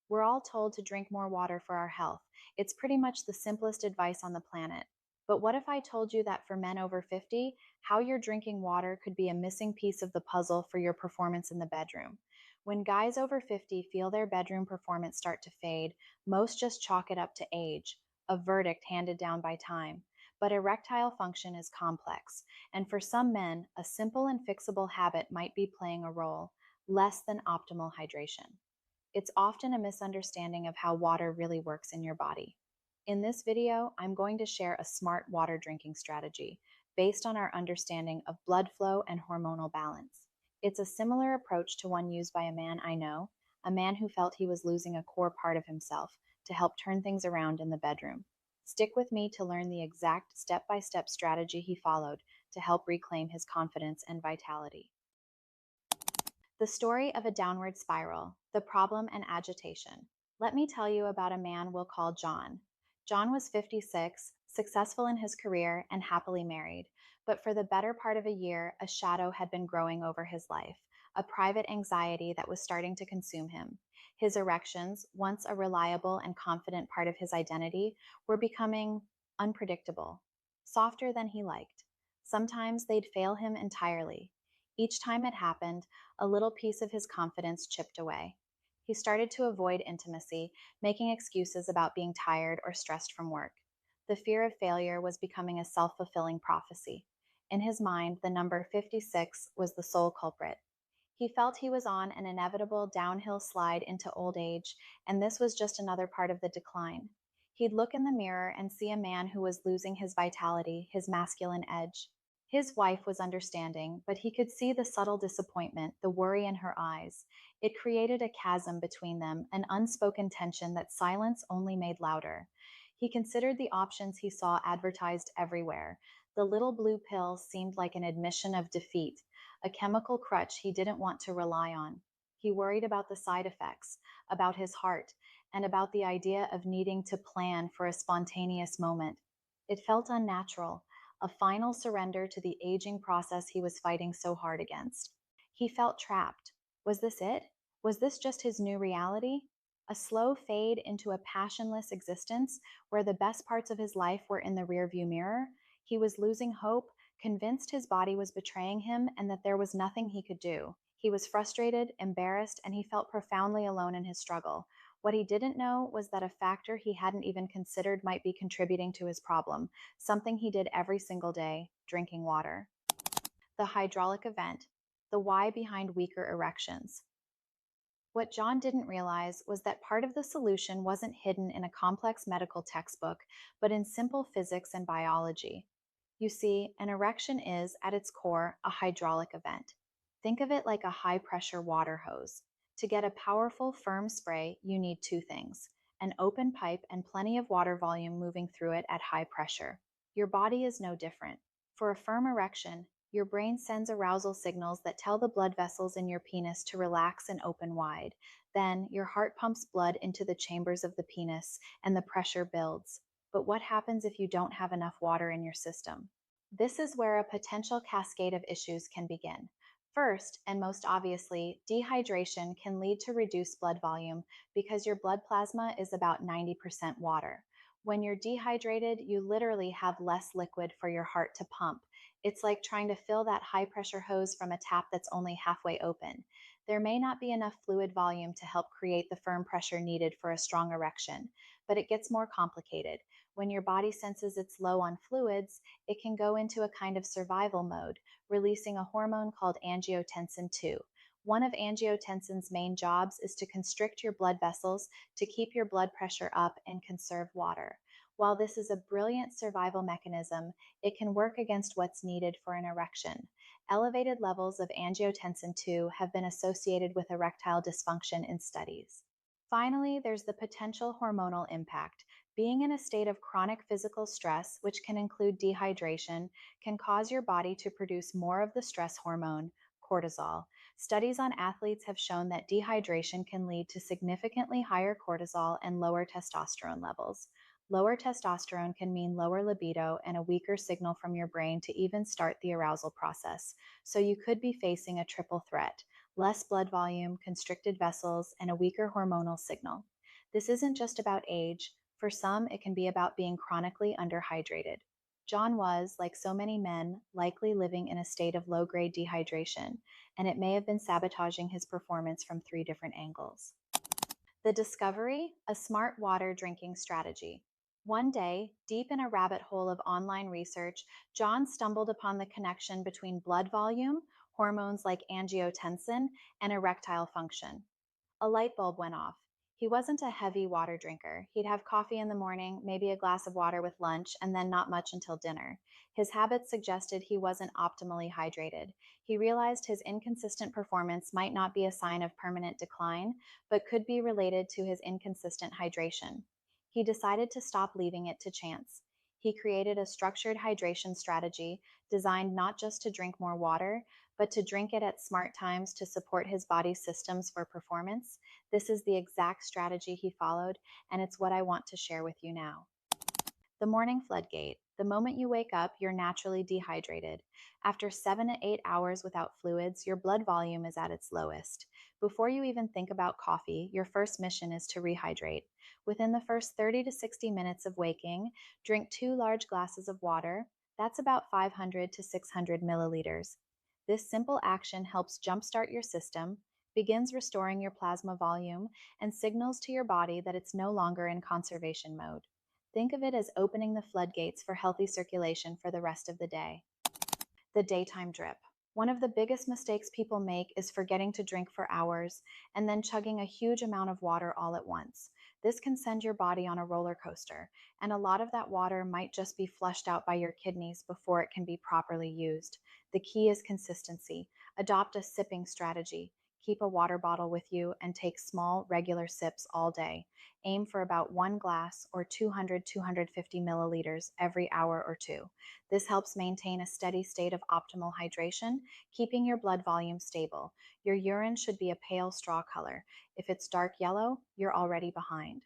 We're all told to drink more water for our health. It's pretty much the simplest advice on the planet. But what if I told you that for men over 50, how you're drinking water could be a missing piece of the puzzle for your performance in the bedroom? When guys over 50 feel their bedroom performance start to fade, most just chalk it up to age, a verdict handed down by time. But erectile function is complex, and for some men, a simple and fixable habit might be playing a role, less than optimal hydration. It's often a misunderstanding of how water really works in your body. In this video, I'm going to share a smart water drinking strategy based on our understanding of blood flow and hormonal balance. It's a similar approach to one used by a man I know, a man who felt he was losing a core part of himself to help turn things around in the bedroom. Stick with me to learn the exact step-by-step strategy he followed to help reclaim his confidence and vitality. The story of a downward spiral, the problem and agitation. Let me tell you about a man we'll call John. John was 56, successful in his career, and happily married. But for the better part of a year, a shadow had been growing over his life, a private anxiety that was starting to consume him. His erections, once a reliable and confident part of his identity, were becoming unpredictable, softer than he liked. Sometimes they'd fail him entirely. Each time it happened, a little piece of his confidence chipped away. He started to avoid intimacy, making excuses about being tired or stressed from work. The fear of failure was becoming a self-fulfilling prophecy. In his mind, the number 56 was the sole culprit. He felt he was on an inevitable downhill slide into old age, and this was just another part of the decline. He'd look in the mirror and see a man who was losing his vitality, his masculine edge. His wife was understanding, but he could see the subtle disappointment, the worry in her eyes. It created a chasm between them, an unspoken tension that silence only made louder. He considered the options he saw advertised everywhere. The little blue pill seemed like an admission of defeat, a chemical crutch he didn't want to rely on. He worried about the side effects, about his heart, and about the idea of needing to plan for a spontaneous moment. It felt unnatural, a final surrender to the aging process he was fighting so hard against. He felt trapped. Was this it? Was this just his new reality? A slow fade into a passionless existence where the best parts of his life were in the rearview mirror? He was losing hope, convinced his body was betraying him and that there was nothing he could do. He was frustrated, embarrassed, and he felt profoundly alone in his struggle. What he didn't know was that a factor he hadn't even considered might be contributing to his problem, something he did every single day, drinking water. The hydraulic event, the why behind weaker erections. What John didn't realize was that part of the solution wasn't hidden in a complex medical textbook, but in simple physics and biology. You see, an erection is, at its core, a hydraulic event. Think of it like a high-pressure water hose. To get a powerful, firm spray, you need two things: an open pipe and plenty of water volume moving through it at high pressure. Your body is no different. For a firm erection, your brain sends arousal signals that tell the blood vessels in your penis to relax and open wide. Then, your heart pumps blood into the chambers of the penis, and the pressure builds. But what happens if you don't have enough water in your system? This is where a potential cascade of issues can begin. First, and most obviously, dehydration can lead to reduced blood volume because your blood plasma is about 90% water. When you're dehydrated, you literally have less liquid for your heart to pump. It's like trying to fill that high-pressure hose from a tap that's only halfway open. There may not be enough fluid volume to help create the firm pressure needed for a strong erection, but it gets more complicated. When your body senses it's low on fluids, it can go into a kind of survival mode, releasing a hormone called angiotensin II. One of angiotensin's main jobs is to constrict your blood vessels to keep your blood pressure up and conserve water. While this is a brilliant survival mechanism, it can work against what's needed for an erection. Elevated levels of angiotensin II have been associated with erectile dysfunction in studies. Finally, there's the potential hormonal impact. Being in a state of chronic physical stress, which can include dehydration, can cause your body to produce more of the stress hormone, cortisol. Studies on athletes have shown that dehydration can lead to significantly higher cortisol and lower testosterone levels. Lower testosterone can mean lower libido and a weaker signal from your brain to even start the arousal process. So you could be facing a triple threat: less blood volume, constricted vessels, and a weaker hormonal signal. This isn't just about age. For some, it can be about being chronically underhydrated. John was, like so many men, likely living in a state of low grade dehydration, and it may have been sabotaging his performance from three different angles. The discovery, a smart water drinking strategy. One day, deep in a rabbit hole of online research, John stumbled upon the connection between blood volume, hormones like angiotensin, and erectile function. A light bulb went off. He wasn't a heavy water drinker. He'd have coffee in the morning, maybe a glass of water with lunch, and then not much until dinner. His habits suggested he wasn't optimally hydrated. He realized his inconsistent performance might not be a sign of permanent decline, but could be related to his inconsistent hydration. He decided to stop leaving it to chance. He created a structured hydration strategy designed not just to drink more water, but to drink it at smart times to support his body's systems for performance. This is the exact strategy he followed, and it's what I want to share with you now. The morning floodgate. The moment you wake up, you're naturally dehydrated. After 7 to 8 hours without fluids, your blood volume is at its lowest. Before you even think about coffee, your first mission is to rehydrate. Within the first 30 to 60 minutes of waking, drink 2 large glasses of water. That's about 500 to 600 milliliters. This simple action helps jumpstart your system, begins restoring your plasma volume, and signals to your body that it's no longer in conservation mode. Think of it as opening the floodgates for healthy circulation for the rest of the day. The daytime drip. One of the biggest mistakes people make is forgetting to drink for hours and then chugging a huge amount of water all at once. This can send your body on a roller coaster, and a lot of that water might just be flushed out by your kidneys before it can be properly used. The key is consistency. Adopt a sipping strategy. Keep a water bottle with you and take small, regular sips all day. Aim for about 1 glass or 200-250 milliliters every hour or two. This helps maintain a steady state of optimal hydration, keeping your blood volume stable. Your urine should be a pale straw color. If it's dark yellow, you're already behind.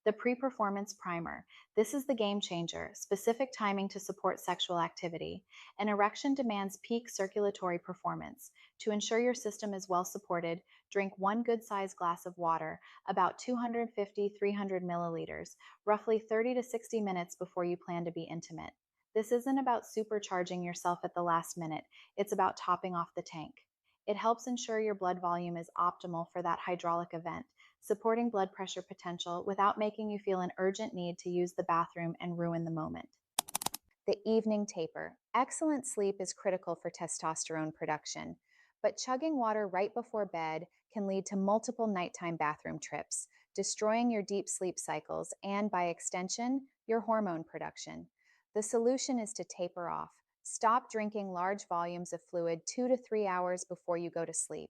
The pre-performance primer. This is the game changer, specific timing to support sexual activity. An erection demands peak circulatory performance. To ensure your system is well supported, drink one good-sized glass of water, about 250-300 milliliters, roughly 30 to 60 minutes before you plan to be intimate. This isn't about supercharging yourself at the last minute. It's about topping off the tank. It helps ensure your blood volume is optimal for that hydraulic event, supporting blood pressure potential without making you feel an urgent need to use the bathroom and ruin the moment. The evening taper. Excellent sleep is critical for testosterone production, but chugging water right before bed can lead to multiple nighttime bathroom trips, destroying your deep sleep cycles and, by extension, your hormone production. The solution is to taper off. Stop drinking large volumes of fluid 2 to 3 hours before you go to sleep.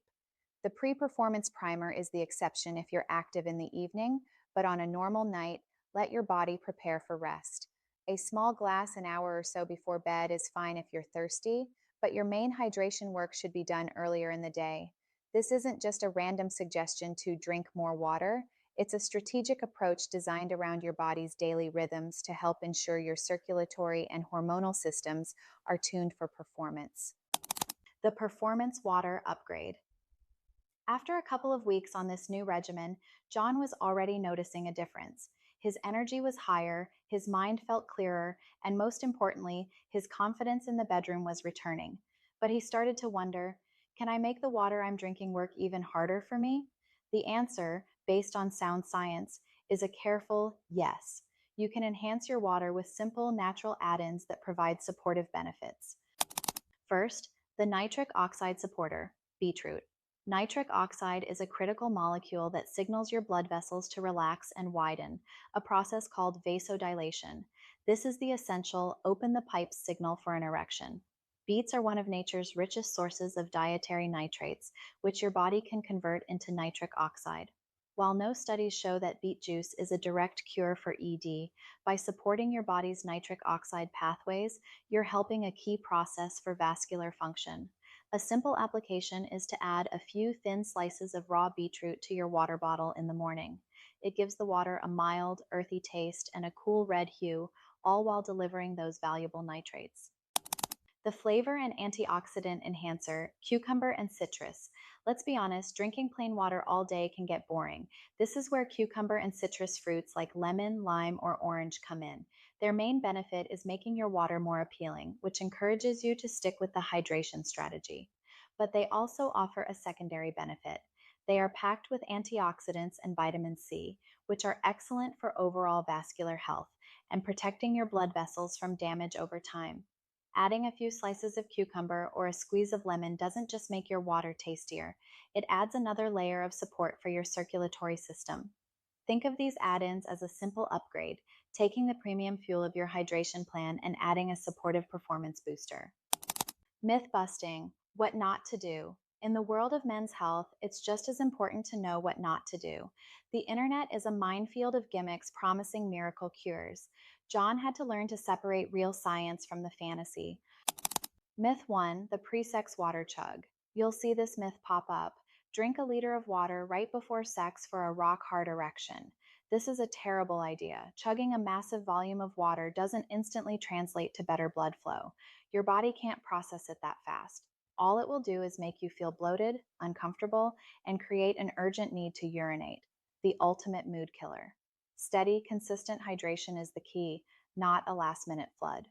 The pre-performance primer is the exception if you're active in the evening, but on a normal night, let your body prepare for rest. A small glass an hour or so before bed is fine if you're thirsty, but your main hydration work should be done earlier in the day. This isn't just a random suggestion to drink more water. It's a strategic approach designed around your body's daily rhythms to help ensure your circulatory and hormonal systems are tuned for performance. The performance water upgrade. After a couple of weeks on this new regimen, John was already noticing a difference. His energy was higher, his mind felt clearer, and most importantly, his confidence in the bedroom was returning. But he started to wonder, can I make the water I'm drinking work even harder for me? The answer, based on sound science, is a careful yes. You can enhance your water with simple natural add-ins that provide supportive benefits. First, the nitric oxide supporter, beetroot. Nitric oxide is a critical molecule that signals your blood vessels to relax and widen, a process called vasodilation. This is the essential open the pipes signal for an erection. Beets are one of nature's richest sources of dietary nitrates, which your body can convert into nitric oxide. While no studies show that beet juice is a direct cure for ED, by supporting your body's nitric oxide pathways, you're helping a key process for vascular function. A simple application is to add a few thin slices of raw beetroot to your water bottle in the morning. It gives the water a mild, earthy taste and a cool red hue, all while delivering those valuable nitrates. The flavor and antioxidant enhancer, cucumber and citrus. Let's be honest, drinking plain water all day can get boring. This is where cucumber and citrus fruits like lemon, lime, or orange come in. Their main benefit is making your water more appealing, which encourages you to stick with the hydration strategy. But they also offer a secondary benefit. They are packed with antioxidants and vitamin C, which are excellent for overall vascular health and protecting your blood vessels from damage over time. Adding a few slices of cucumber or a squeeze of lemon doesn't just make your water tastier, it adds another layer of support for your circulatory system. Think of these add ins as a simple upgrade, taking the premium fuel of your hydration plan and adding a supportive performance booster. Myth busting, what not to do. In the world of men's health, it's just as important to know what not to do. The internet is a minefield of gimmicks promising miracle cures. John had to learn to separate real science from the fantasy. Myth 1, the pre-sex water chug. You'll see this myth pop up. Drink a liter of water right before sex for a rock-hard erection. This is a terrible idea. Chugging a massive volume of water doesn't instantly translate to better blood flow. Your body can't process it that fast. All it will do is make you feel bloated, uncomfortable, and create an urgent need to urinate. The ultimate mood killer. Steady, consistent hydration is the key, not a last-minute flood.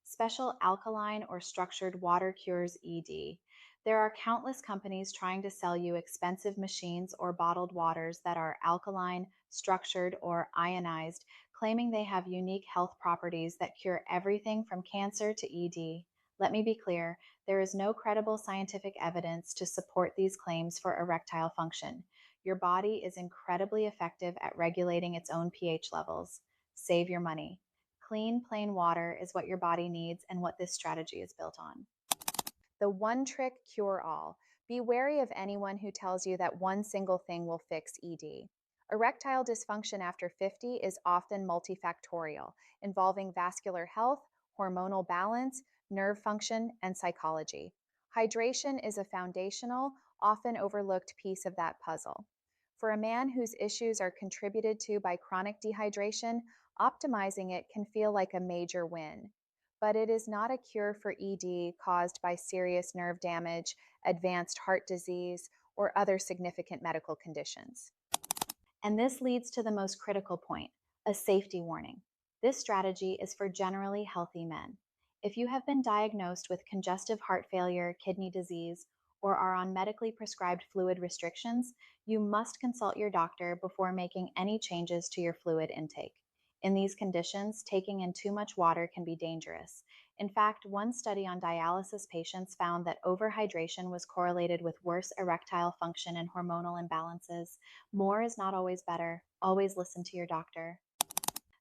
Special alkaline or structured water cures ED. There are countless companies trying to sell you expensive machines or bottled waters that are alkaline, structured, or ionized, claiming they have unique health properties that cure everything from cancer to ED. Let me be clear, there is no credible scientific evidence to support these claims for erectile function. Your body is incredibly effective at regulating its own pH levels. Save your money. Clean, plain water is what your body needs and what this strategy is built on. The one trick cure all. Be wary of anyone who tells you that one single thing will fix ED. Erectile dysfunction after 50 is often multifactorial, involving vascular health, hormonal balance, nerve function, and psychology. Hydration is a foundational, often overlooked piece of that puzzle. For a man whose issues are contributed to by chronic dehydration, optimizing it can feel like a major win. But it is not a cure for ED caused by serious nerve damage, advanced heart disease, or other significant medical conditions. And this leads to the most critical point, a safety warning. This strategy is for generally healthy men. If you have been diagnosed with congestive heart failure, kidney disease, or are on medically prescribed fluid restrictions, you must consult your doctor before making any changes to your fluid intake. In these conditions, taking in too much water can be dangerous. In fact, one study on dialysis patients found that overhydration was correlated with worse erectile function and hormonal imbalances. More is not always better. Always listen to your doctor.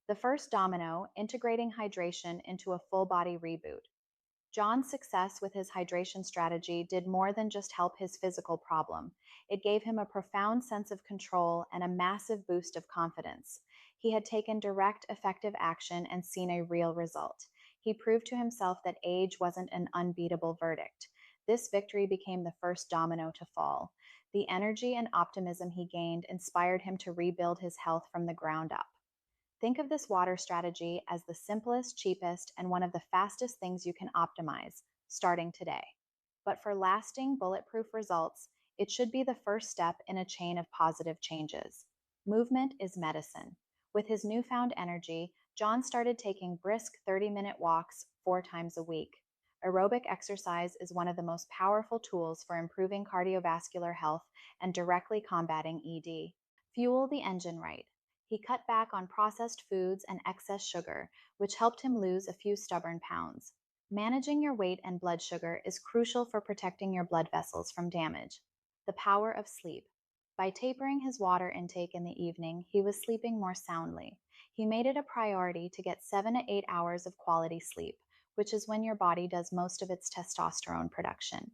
The first domino, integrating hydration into a full body reboot. John's success with his hydration strategy did more than just help his physical problem. It gave him a profound sense of control and a massive boost of confidence. He had taken direct, effective action and seen a real result. He proved to himself that age wasn't an unbeatable verdict. This victory became the first domino to fall. The energy and optimism he gained inspired him to rebuild his health from the ground up. Think of this water strategy as the simplest, cheapest, and one of the fastest things you can optimize, starting today. But for lasting, bulletproof results, it should be the first step in a chain of positive changes. Movement is medicine. With his newfound energy, John started taking brisk 30-minute walks 4 times a week. Aerobic exercise is one of the most powerful tools for improving cardiovascular health and directly combating ED. Fuel the engine right. He cut back on processed foods and excess sugar, which helped him lose a few stubborn pounds. Managing your weight and blood sugar is crucial for protecting your blood vessels from damage. The power of sleep. By tapering his water intake in the evening, he was sleeping more soundly. He made it a priority to get 7 to 8 hours of quality sleep, which is when your body does most of its testosterone production.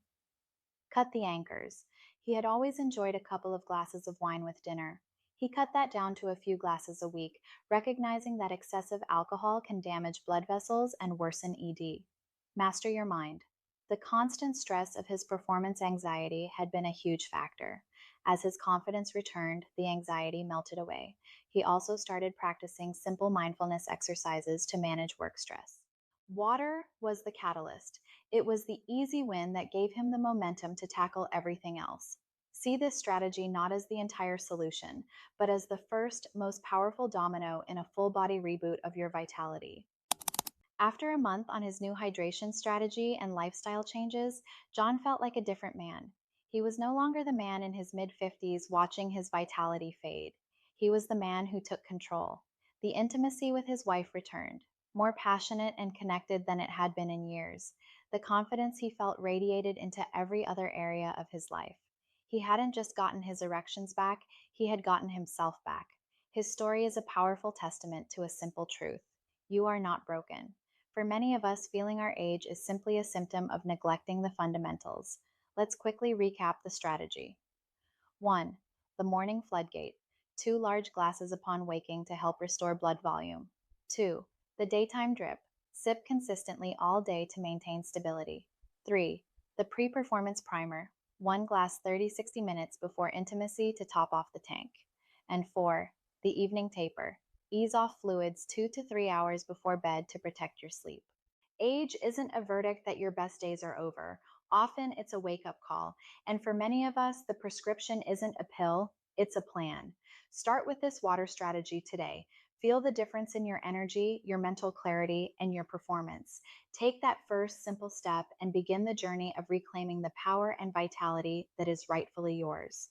Cut the anchors. He had always enjoyed a couple of glasses of wine with dinner. He cut that down to a few glasses a week, recognizing that excessive alcohol can damage blood vessels and worsen ED. Master your mind. The constant stress of his performance anxiety had been a huge factor. As his confidence returned, the anxiety melted away. He also started practicing simple mindfulness exercises to manage work stress. Water was the catalyst. It was the easy win that gave him the momentum to tackle everything else. See this strategy not as the entire solution, but as the first, most powerful domino in a full body reboot of your vitality. After a month on his new hydration strategy and lifestyle changes, John felt like a different man. He was no longer the man in his mid 50s watching his vitality fade. He was the man who took control. The intimacy with his wife returned, more passionate and connected than it had been in years. The confidence he felt radiated into every other area of his life. He hadn't just gotten his erections back, he had gotten himself back. His story is a powerful testament to a simple truth: you are not broken. For many of us, feeling our age is simply a symptom of neglecting the fundamentals. Let's quickly recap the strategy. 1. The morning floodgate. 2 large glasses upon waking to help restore blood volume. 2. The daytime drip. Sip consistently all day to maintain stability. 3. The pre-performance primer. 1 glass 30-60 minutes before intimacy to top off the tank. And 4. The evening taper. Ease off fluids 2 to 3 hours before bed to protect your sleep. Age isn't a verdict that your best days are over. Often it's a wake up call. And for many of us, the prescription isn't a pill, it's a plan. Start with this water strategy today. Feel the difference in your energy, your mental clarity, and your performance. Take that first simple step and begin the journey of reclaiming the power and vitality that is rightfully yours.